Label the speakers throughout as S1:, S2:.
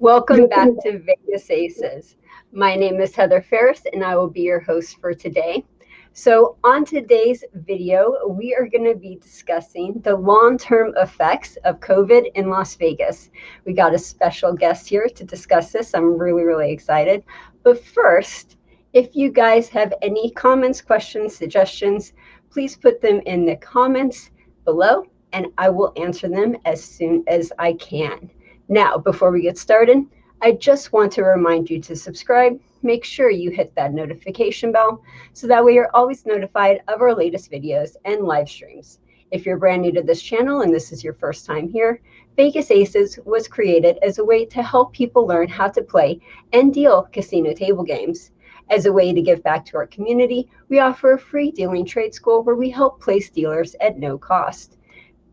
S1: Welcome back to Vegas Aces. My name is Heather Ferris and I will be your host for today. So on today's video, we are going to be discussing the long-term effects of COVID in Las Vegas. We got a special guest here to discuss this. I'm really excited. But first, if you guys have any comments, questions, suggestions, please put them in the comments below and I will answer them as soon as I can. Now, before we get started, I just want to remind you to subscribe. Make sure you hit that notification bell so that way you're always notified of our latest videos and live streams. If you're brand new to this channel and this is your first time here, Vegas Aces was created as a way to help people learn how to play and deal casino table games. As a way to give back to our community, we offer a free dealing trade school where we help place dealers at no cost.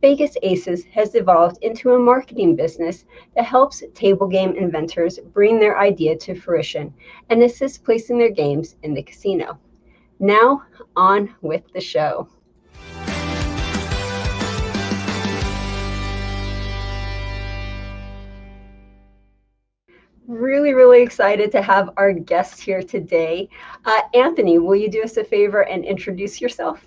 S1: Vegas Aces has evolved into a marketing business that helps table game inventors bring their idea to fruition and assist placing their games in the casino. Now, on with the show. Really excited to have our guest here today. Anthony, will you do us a favor and introduce yourself?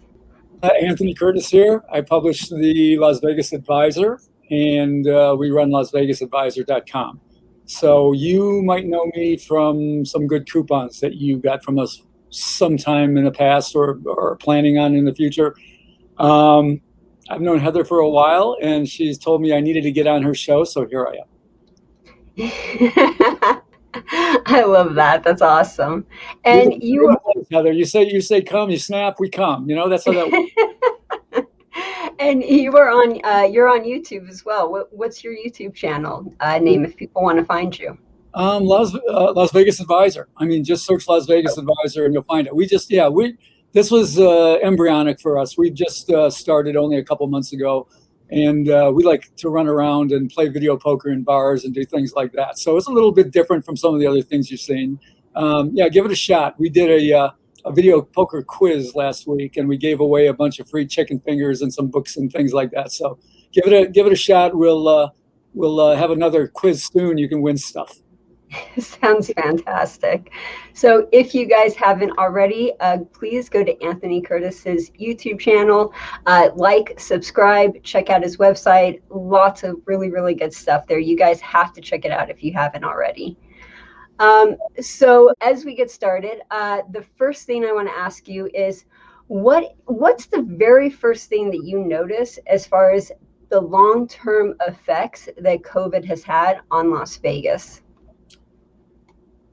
S2: Anthony Curtis here. I publish the Las Vegas Advisor, and we run LasVegasAdvisor.com. So you might know me from some good coupons that you got from us sometime in the past or planning on in the future. I've known Heather for a while, and she's told me I needed to get on her show, so here I am.
S1: I love that. That's awesome. And you,
S2: Heather, you say come, you snap, we come. You know, that's how that works.
S1: And you're on YouTube as well. What's your YouTube channel name if people want to find you?
S2: Las Vegas Advisor. I mean, just search Las Vegas Advisor and you'll find it. This was embryonic for us. We've just started only a couple months ago. And we like to run around and play video poker in bars and do things like that. So it's a little bit different from some of the other things you've seen. Give it a shot. We did a video poker quiz last week, and we gave away a bunch of free chicken fingers and some books and things like that. So give it a shot. We'll have another quiz soon. You can win stuff.
S1: Sounds fantastic. So if you guys haven't already, please go to Anthony Curtis's YouTube channel, subscribe, check out his website. Lots of really good stuff there. You guys have to check it out if you haven't already. So as we get started, the first thing I want to ask you is what's the very first thing that you notice as far as the long-term effects that COVID has had on Las Vegas?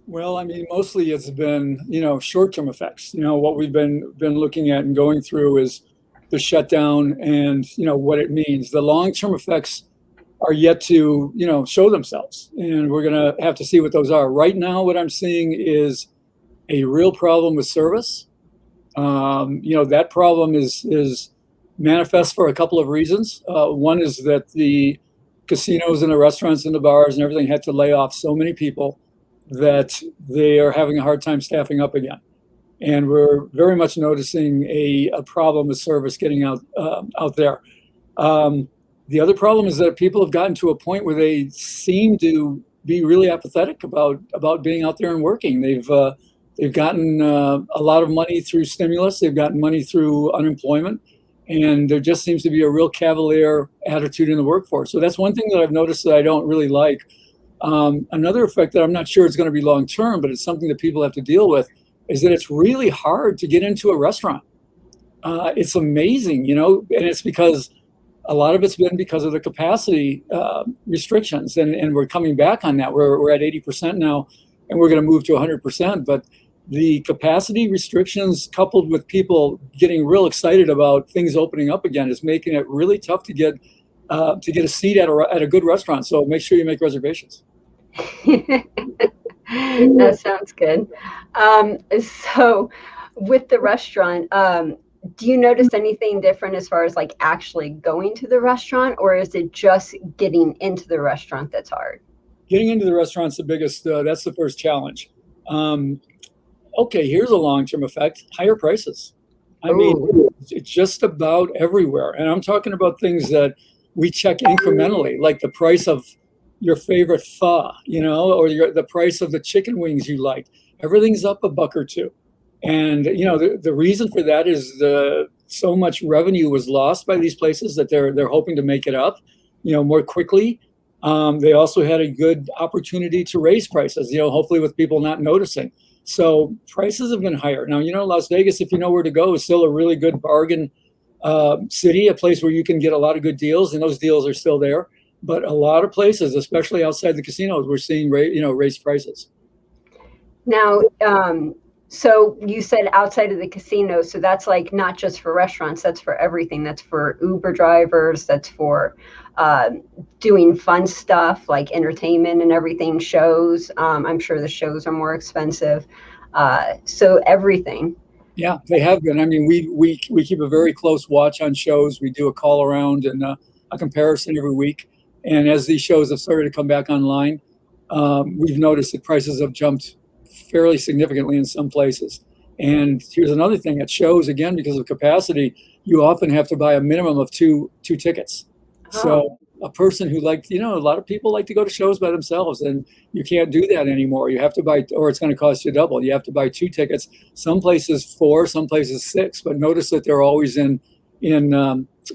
S2: Well, I mean, mostly it's been, short-term effects. What we've been looking at and going through is the shutdown and, what it means. The long-term effects are yet to, show themselves. And we're going to have to see what those are. Right now, what I'm seeing is a real problem with service. That problem is manifest for a couple of reasons. One is that the casinos and the restaurants and the bars and everything had to lay off so many people that they are having a hard time staffing up again. And we're very much noticing a problem with service getting out there. The other problem is that people have gotten to a point where they seem to be really apathetic about being out there and working. They've gotten a lot of money through stimulus. They've gotten money through unemployment. And there just seems to be a real cavalier attitude in the workforce. So that's one thing that I've noticed that I don't really like. Another effect that I'm not sure it's going to be long term, but it's something that people have to deal with, is that it's really hard to get into a restaurant. It's amazing, and it's because a lot of it's been because of the capacity restrictions, and we're coming back on that. We're at 80% now, and we're going to move to 100%. But the capacity restrictions, coupled with people getting real excited about things opening up again, is making it really tough to get a seat at a good restaurant. So make sure you make reservations.
S1: That sounds good. So with the restaurant, do you notice anything different as far as like actually going to the restaurant, or is it just getting into the restaurant that's hard?
S2: Getting into the restaurant's the biggest, that's the first challenge. Okay, here's a long-term effect, higher prices. I mean, it's just about everywhere. And I'm talking about things that we check incrementally, like the price of your favorite pho, or the price of the chicken wings you like. Everything's up a buck or two. And, the reason for that is so much revenue was lost by these places that they're hoping to make it up, more quickly. They also had a good opportunity to raise prices, hopefully with people not noticing. So prices have been higher. Now, Las Vegas, if you know where to go, is still a really good bargain city, a place where you can get a lot of good deals, and those deals are still there. But a lot of places, especially outside the casinos, we're seeing raised prices.
S1: Now, so you said outside of the casino, so that's like not just for restaurants, that's for everything. That's for Uber drivers, that's for doing fun stuff like entertainment and everything, shows. I'm sure the shows are more expensive. So everything.
S2: Yeah, they have been. I mean, we keep a very close watch on shows. We do a call around and a comparison every week. And as these shows have started to come back online, we've noticed that prices have jumped fairly significantly in some places. And here's another thing: at shows, again, because of capacity, you often have to buy a minimum of two tickets. So a person who liked, a lot of people like to go to shows by themselves, and you can't do that anymore. You have to buy, or it's going to cost you double. You have to buy two tickets. Some places 4, some places 6. But notice that they're always in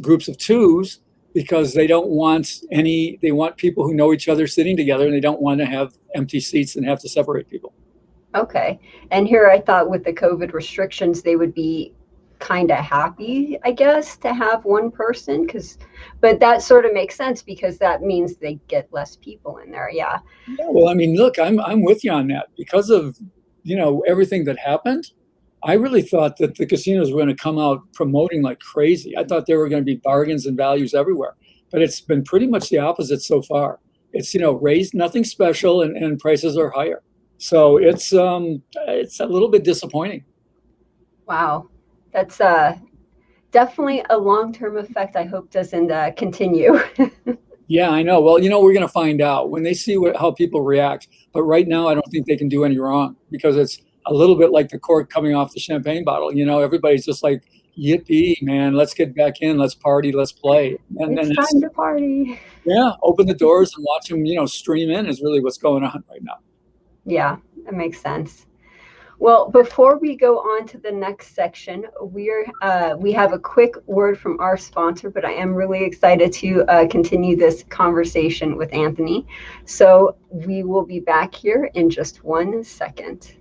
S2: groups of 2s, because they don't want they want people who know each other sitting together, and they don't want to have empty seats and have to separate people.
S1: Okay. And here I thought with the COVID restrictions, they would be kind of happy, I guess, to have one person, but that sort of makes sense because that means they get less people in there. Yeah.
S2: Yeah, well, I mean, look, I'm with you on that because of, everything that happened. I really thought that the casinos were going to come out promoting like crazy. I thought there were going to be bargains and values everywhere, but it's been pretty much the opposite so far. It's, raised, nothing special, and prices are higher. So it's a little bit disappointing.
S1: Wow. That's definitely a long-term effect I hope doesn't continue.
S2: Yeah, I know. Well, we're going to find out when they see how people react. But right now, I don't think they can do any wrong, because it's a little bit like the cork coming off the champagne bottle. Everybody's just like, yippee, man, let's get back in, let's party, let's play.
S1: And it's time to party.
S2: Yeah, open the doors and watch them, stream in is really what's going on right now.
S1: Yeah, that makes sense. Well, before we go on to the next section, we have a quick word from our sponsor, but I am really excited to continue this conversation with Anthony. So we will be back here in just 1 second.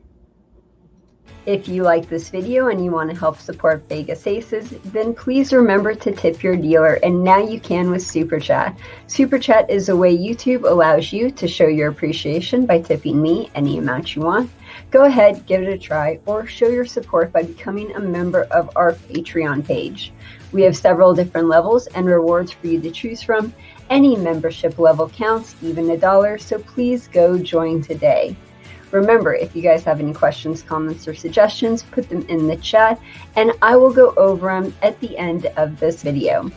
S1: If you like this video and you want to help support Vegas Aces, then please remember to tip your dealer, and now you can with Super Chat. Super Chat is a way YouTube allows you to show your appreciation by tipping me any amount you want. Go ahead, give it a try, or show your support by becoming a member of our Patreon page. We have several different levels and rewards for you to choose from. Any membership level counts, even $1, so please go join today. Remember, if you guys have any questions, comments, or suggestions, put them in the chat, and I will go over them at the end of this video.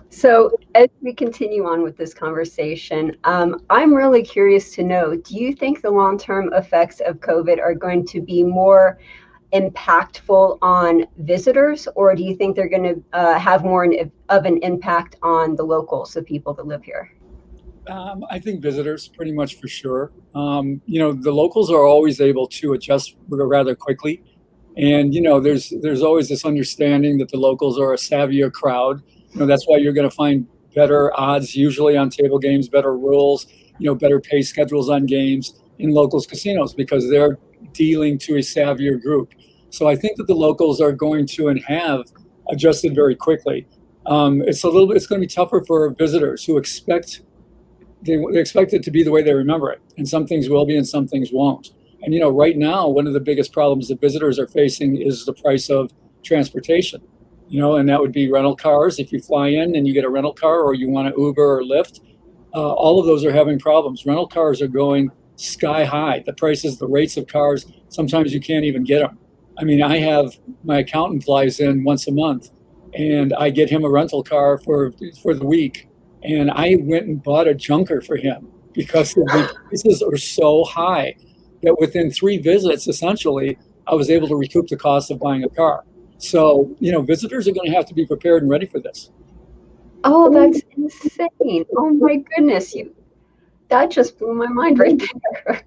S1: So as we continue on with this conversation, I'm really curious to know, do you think the long-term effects of COVID are going to be more impactful on visitors, or do you think they're going to have more of an impact on the locals, the people that live here?
S2: I think visitors, pretty much for sure. The locals are always able to adjust rather quickly. And, there's always this understanding that the locals are a savvier crowd. That's why you're going to find better odds usually on table games, better rules, better pay schedules on games in locals casinos, because they're dealing to a savvier group. So I think that the locals are going to and have adjusted very quickly. It's going to be tougher for visitors who expect it to be the way they remember it. And some things will be and some things won't. And, right now, one of the biggest problems that visitors are facing is the price of transportation, and that would be rental cars. If you fly in and you get a rental car, or you want to Uber or Lyft, all of those are having problems. Rental cars are going sky high. The prices, the rates of cars, sometimes you can't even get them. I mean, my accountant flies in once a month, and I get him a rental car for the week. And I went and bought a junker for him because the prices are so high that within 3 visits, essentially, I was able to recoup the cost of buying a car. So, visitors are going to have to be prepared and ready for this.
S1: Oh, that's insane. Oh my goodness, that just blew my mind right there.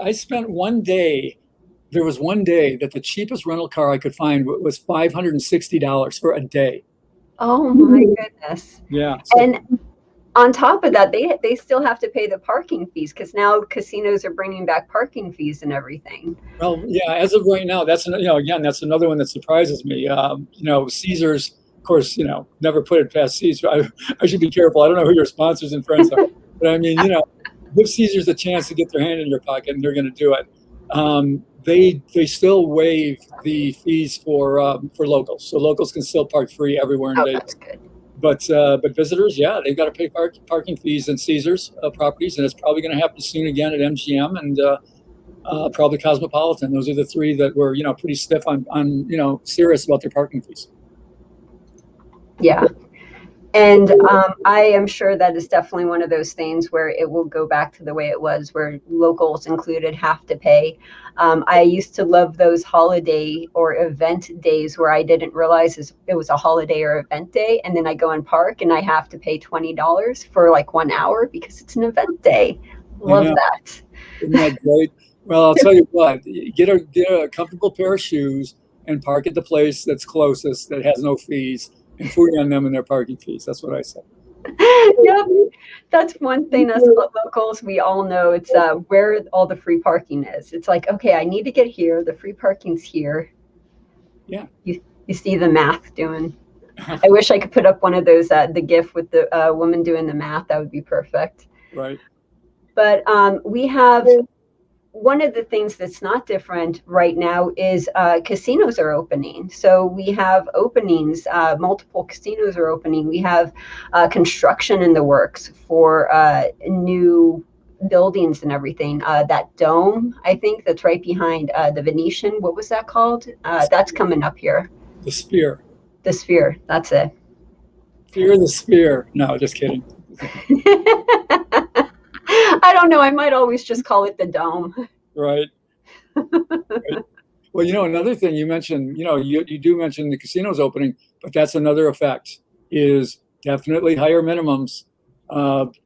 S2: I spent one day. There was one day that the cheapest rental car I could find was $560 for a day.
S1: Oh my goodness.
S2: Yeah. So,
S1: And on top of that, they still have to pay the parking fees because now casinos are bringing back parking fees and everything.
S2: well, yeah. As of right now, again, that's another one that surprises me. Caesars, of course, never put it past Caesars. I should be careful. I don't know who your sponsors and friends are, but I mean, give Caesars a chance to get their hand in your pocket, and they're going to do it. They still waive the fees for locals, so locals can still park free everywhere in
S1: Oh,
S2: Vegas.
S1: that's good.
S2: But visitors, yeah, they've got to pay parking fees in Caesars properties, and it's probably going to happen soon again at MGM and probably Cosmopolitan. Those are the three that were pretty stiff on serious about their parking fees.
S1: Yeah. And I am sure that is definitely one of those things where it will go back to the way it was, where locals included have to pay. I used to love those holiday or event days where I didn't realize it was a holiday or event day. And then I go and park and I have to pay $20 for like 1 hour because it's an event day. Love that.
S2: Isn't that great? Well, I'll tell you what, get a comfortable pair of shoes and park at the place that's closest that has no fees and free on them and their parking fees. That's what I said.
S1: Yep. That's one thing as locals, we all know it's where all the free parking is. It's like, okay, I need to get here. The free parking's here.
S2: Yeah.
S1: You see the math doing. I wish I could put up one of those, the GIF with the woman doing the math. That would be perfect.
S2: Right.
S1: But we have one of the things that's not different right now is casinos are opening. So we have openings, multiple casinos are opening. We have construction in the works for new buildings and everything. That dome, I think, that's right behind the Venetian, what was that called? That's coming up here.
S2: The Sphere.
S1: The Sphere, that's it.
S2: Fear the Sphere. No, just kidding.
S1: I don't know. I might always just call it the dome.
S2: Right. Right. Well, another thing you mentioned, you do mention the casinos opening, but that's another effect is definitely higher minimums.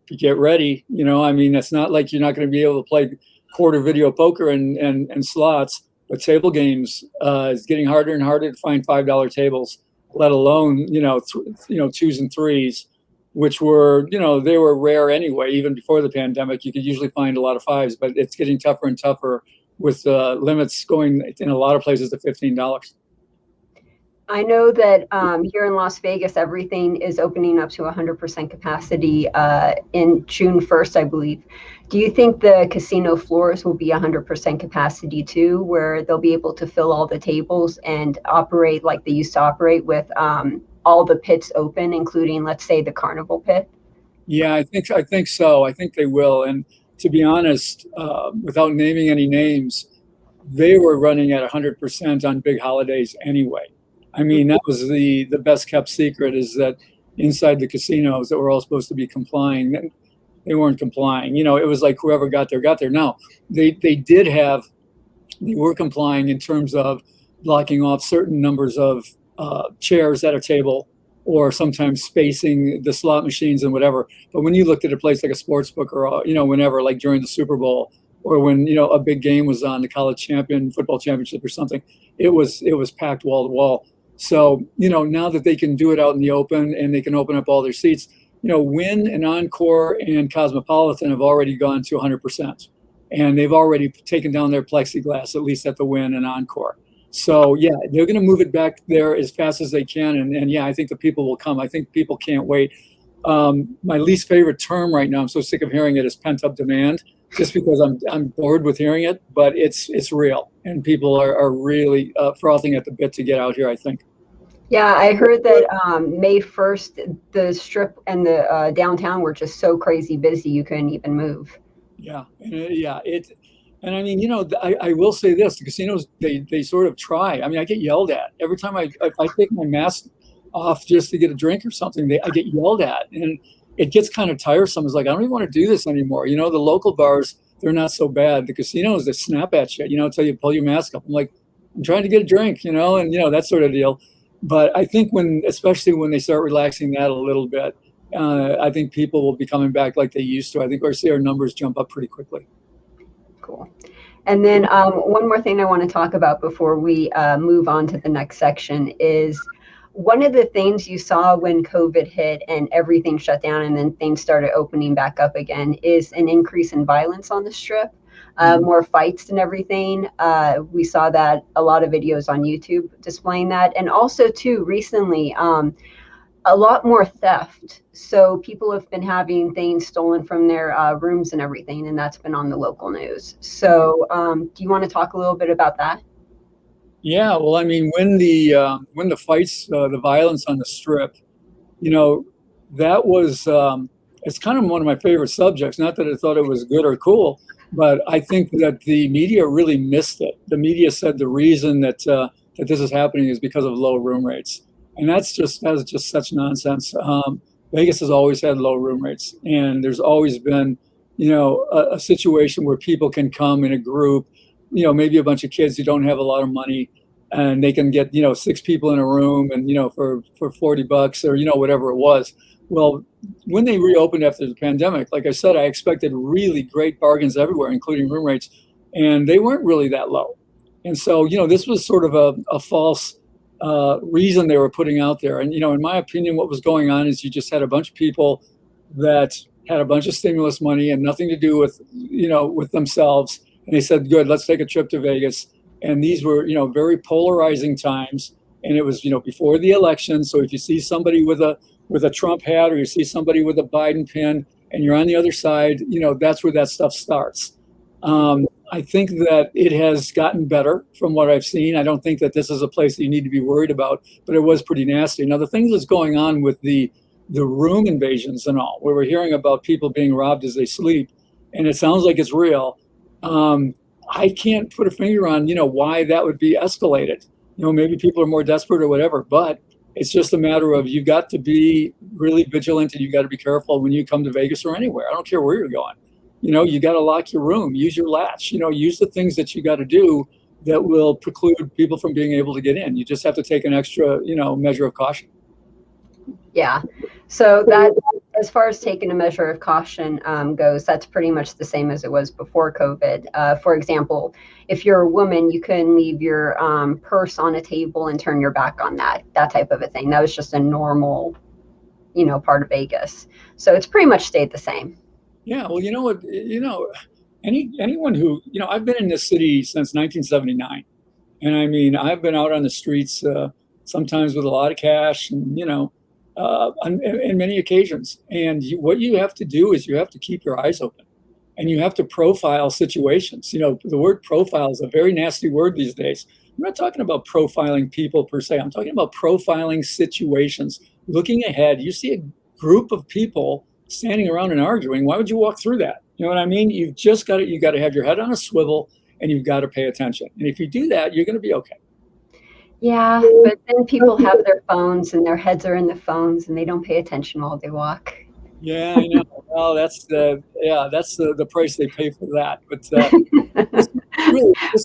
S2: Get ready. I mean, it's not like you're not going to be able to play quarter video poker and slots, but table games is getting harder and harder to find $5 tables, let alone, twos and threes, which were, they were rare anyway. Even before the pandemic, you could usually find a lot of fives, but it's getting tougher and tougher with limits going in a lot of places to $15.
S1: I know that here in Las Vegas, everything is opening up to 100% capacity in June 1st, I believe. Do you think the casino floors will be 100% capacity too, where they'll be able to fill all the tables and operate like they used to operate with all the pits open, including, let's say, the carnival pit?
S2: Yeah, I think so. I think they will. And to be honest, without naming any names, they were running at 100% on big holidays anyway. I mean, that was the best kept secret is that inside the casinos that were all supposed to be complying, they weren't complying. It was like whoever got there got there. Now, they were complying in terms of blocking off certain numbers of chairs at a table, or sometimes spacing the slot machines and whatever. But when you looked at a place like a sports book or, whenever, like during the Super Bowl or when, a big game was on, the college football championship or something, it was packed wall to wall. So, now that they can do it out in the open and they can open up all their seats, Wynn and Encore and Cosmopolitan have already gone to 100%. And they've already taken down their plexiglass, at least at the Wynn and Encore. So, yeah, they're going to move it back there as fast as they can. And yeah, I think the people will come. I think people can't wait. My least favorite term right now, I'm so sick of hearing it, is pent-up demand, just because I'm bored with hearing it. But it's real. And people are really frothing at the bit to get out here, I think.
S1: Yeah, I heard that May 1st, the Strip and the downtown were just so crazy busy you couldn't even move.
S2: Yeah, yeah. And I mean, I will say this: the casinos, they sort of try. I mean, I get yelled at every time if I take my mask off just to get a drink or something. I get yelled at, and it gets kind of tiresome. It's like I don't even want to do this anymore. The local bars, they're not so bad. The casinos, they snap at you, until you pull your mask up. I'm like, I'm trying to get a drink, and that sort of deal. But I think especially when they start relaxing that a little bit, I think people will be coming back like they used to. I think we'll see our numbers jump up pretty quickly.
S1: Cool. And then one more thing I want to talk about before we move on to the next section is one of the things you saw when COVID hit and everything shut down and then things started opening back up again is an increase in violence on the strip, more fights and everything. We saw that a lot of videos on YouTube displaying that. And also, too, recently, a lot more theft. So people have been having things stolen from their rooms and everything, and that's been on the local news. So do you want to talk a little bit about that?
S2: Yeah, well, I mean, when the fights, the violence on the strip, that was it's kind of one of my favorite subjects. Not that I thought it was good or cool, but I think that the media really missed it. The media said the reason that this is happening is because of low room rates, and that's just such nonsense. Vegas has always had low room rates, and there's always been, a situation where people can come in a group, maybe a bunch of kids who don't have a lot of money, and they can get, 6 people in a room, and for $40 or whatever it was. Well, when they reopened after the pandemic, like I said, I expected really great bargains everywhere, including room rates, and they weren't really that low. And so, this was sort of a false reason they were putting out there. And in my opinion, what was going on is you just had a bunch of people that had a bunch of stimulus money and nothing to do with with themselves, and they said, good, let's take a trip to Vegas. And these were, very polarizing times. And it was, before the election. So if you see somebody with a Trump hat, or you see somebody with a Biden pin, and you're on the other side, that's where that stuff starts. I think that it has gotten better from what I've seen. I don't think that this is a place that you need to be worried about, but it was pretty nasty. Now, the things that's going on with the room invasions and all, where we're hearing about people being robbed as they sleep, and it sounds like it's real. I can't put a finger on, why that would be escalated. Maybe people are more desperate or whatever, but it's just a matter of you've got to be really vigilant, and you've got to be careful when you come to Vegas or anywhere. I don't care where you're going. You got to lock your room, use your latch, use the things that you got to do that will preclude people from being able to get in. You just have to take an extra, measure of caution.
S1: Yeah. So that, as far as taking a measure of caution goes, that's pretty much the same as it was before COVID. For example, if you're a woman, you can leave your purse on a table and turn your back on that type of a thing. That was just a normal, part of Vegas. So it's pretty much stayed the same.
S2: Yeah. Well, what, anyone who, I've been in this city since 1979. And I mean, I've been out on the streets sometimes with a lot of cash, and, on many occasions. And what you have to do is you have to keep your eyes open, and you have to profile situations. The word profile is a very nasty word these days. I'm not talking about profiling people per se. I'm talking about profiling situations, looking ahead. You see a group of people standing around and arguing. Why would you walk through that? You know what I mean? You got to have your head on a swivel, and you've got to pay attention. And if you do that, you're going to be okay.
S1: Yeah, but then people have their phones, and their heads are in the phones, and they don't pay attention while they walk.
S2: Yeah, I know. Well, that's the price they pay for that. But it's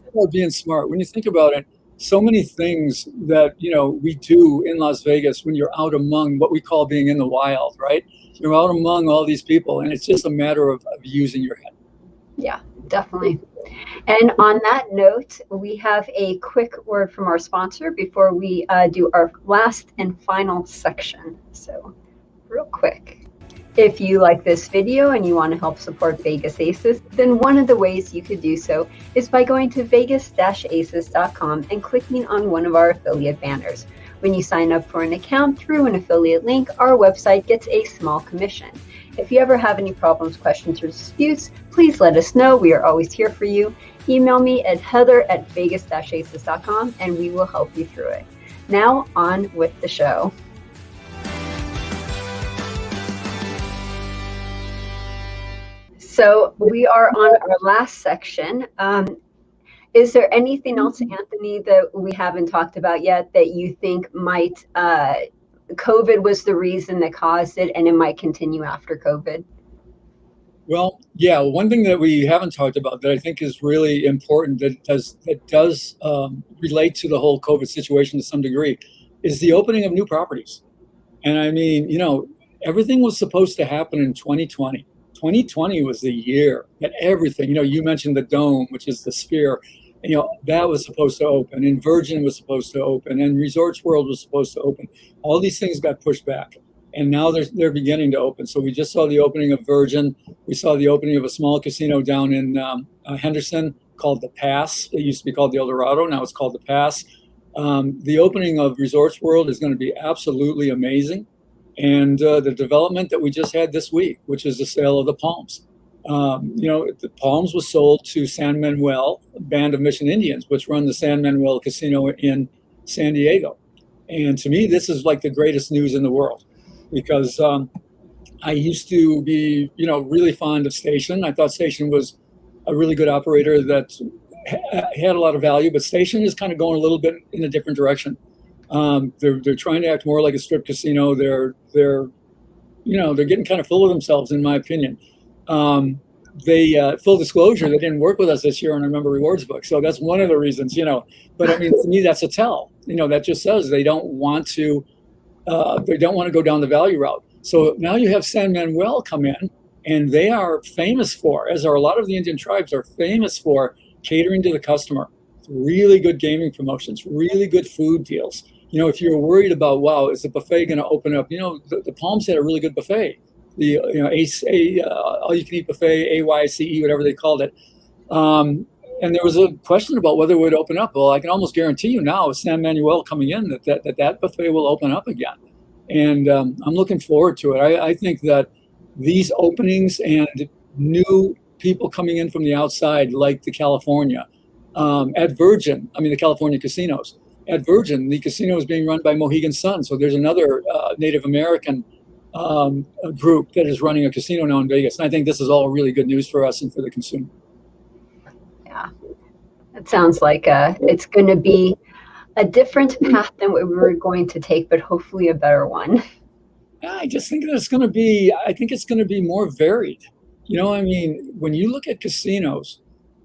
S2: about being smart. When you think about it, so many things that we do in Las Vegas when you're out among what we call being in the wild, right? You're out among all these people, and it's just a matter of using your head.
S1: Yeah, definitely. And on that note, we have a quick word from our sponsor before we do our last and final section. So real quick. If you like this video and you want to help support Vegas Aces, then one of the ways you could do so is by going to vegas-aces.com and clicking on one of our affiliate banners. When you sign up for an account through an affiliate link, our website gets a small commission. If you ever have any problems, questions, or disputes, please let us know. We are always here for you. Email me at heather@vegas-aces.com and we will help you through it. Now on with the show. So we are on our last section. Is there anything else, Anthony, that we haven't talked about yet that you think might, COVID was the reason that caused it, and it might continue after COVID?
S2: Well, yeah, one thing that we haven't talked about that I think is really important that does relate to the whole COVID situation to some degree is the opening of new properties. And I mean, everything was supposed to happen in 2020. 2020 was the year that everything, you mentioned the dome, which is the sphere, that was supposed to open, and Virgin was supposed to open, and Resorts World was supposed to open. All these things got pushed back, and now they're beginning to open. So we just saw the opening of Virgin. We saw the opening of a small casino down in Henderson called the Pass. It used to be called the El Dorado. Now it's called the Pass. The opening of Resorts World is going to be absolutely amazing. And the development that we just had this week, which is the sale of the Palms. The Palms was sold to San Manuel, a band of Mission Indians, which run the San Manuel Casino in San Diego. And to me, this is like the greatest news in the world, because I used to be, really fond of Station. I thought Station was a really good operator that had a lot of value, but Station is kind of going a little bit in a different direction. They're trying to act more like a strip casino. They're getting kind of full of themselves, in my opinion. Full disclosure, they didn't work with us this year on our member rewards book, so that's one of the reasons. But I mean, to me, that's a tell. That just says they don't want to go down the value route. So now you have San Manuel come in, and they are famous for, as are a lot of the Indian tribes, are famous for catering to the customer. Really good gaming promotions, really good food deals. If you're worried about, wow, is the buffet going to open up? The Palms had a really good buffet. The all you can eat buffet, AYCE, whatever they called it. And there was a question about whether it would open up. Well, I can almost guarantee you now, with San Manuel coming in, that buffet will open up again. And I'm looking forward to it. I think that these openings and new people coming in from the outside, like the California, at Virgin, the California casinos. At Virgin, the casino is being run by Mohegan Sun. So there's another Native American group that is running a casino now in Vegas. And I think this is all really good news for us and for the consumer.
S1: Yeah, it sounds like it's going to be a different path than what we were going to take, but hopefully a better one.
S2: I just think that it's going to be more varied. When you look at casinos,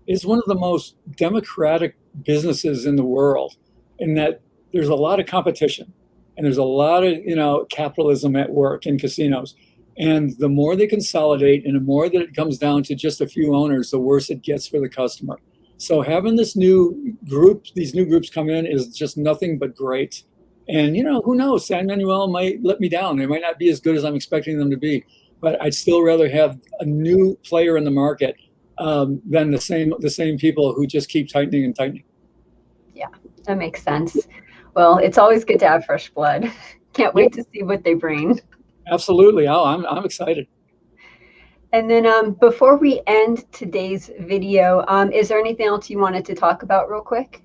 S2: it's one of the most democratic businesses in the world, in that there's a lot of competition and there's a lot of capitalism at work in casinos. And the more they consolidate and the more that it comes down to just a few owners, the worse it gets for the customer. So having these new groups come in is just nothing but great. And who knows, San Manuel might let me down. They might not be as good as I'm expecting them to be, but I'd still rather have a new player in the market than the same people who just keep tightening and tightening.
S1: Yeah, that makes sense. Well, it's always good to have fresh blood. Can't wait to see what they bring.
S2: Absolutely. Oh, I'm excited.
S1: And then before we end today's video, is there anything else you wanted to talk about real quick?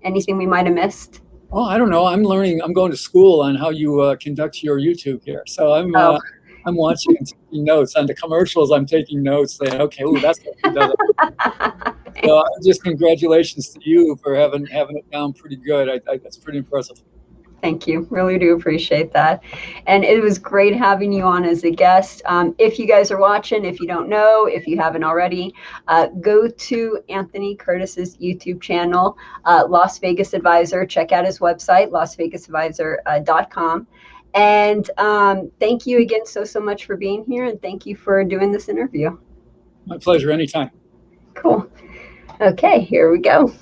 S1: Anything we might have missed?
S2: Oh, I don't know. I'm going to school on how you conduct your YouTube here. So I'm watching and taking notes. On the commercials, I'm taking notes saying, okay, that's what he does. So just congratulations to you for having it down pretty good. That's pretty impressive.
S1: Thank you. Really do appreciate that. And it was great having you on as a guest. If you guys are watching, if you don't know, if you haven't already, go to Anthony Curtis's YouTube channel, Las Vegas Advisor. Check out his website, lasvegasadvisor.com. And thank you again so much for being here. And thank you for doing this interview.
S2: My pleasure. Anytime.
S1: Cool. Okay, here we go.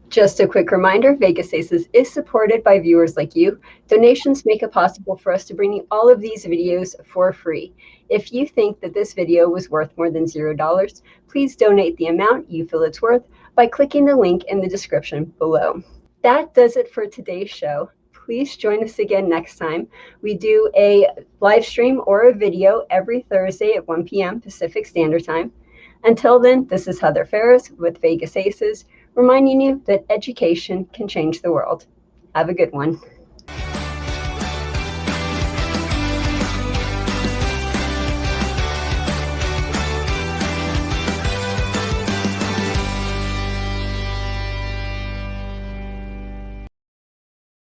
S1: Just a quick reminder, Vegas Aces is supported by viewers like you. Donations make it possible for us to bring you all of these videos for free. If you think that this video was worth more than $0, please donate the amount you feel it's worth by clicking the link in the description below. That does it for today's show. Please join us again next time. We do a live stream or a video every Thursday at 1 p.m. Pacific Standard Time. Until then, this is Heather Ferris with Vegas Aces, reminding you that education can change the world. Have a good one.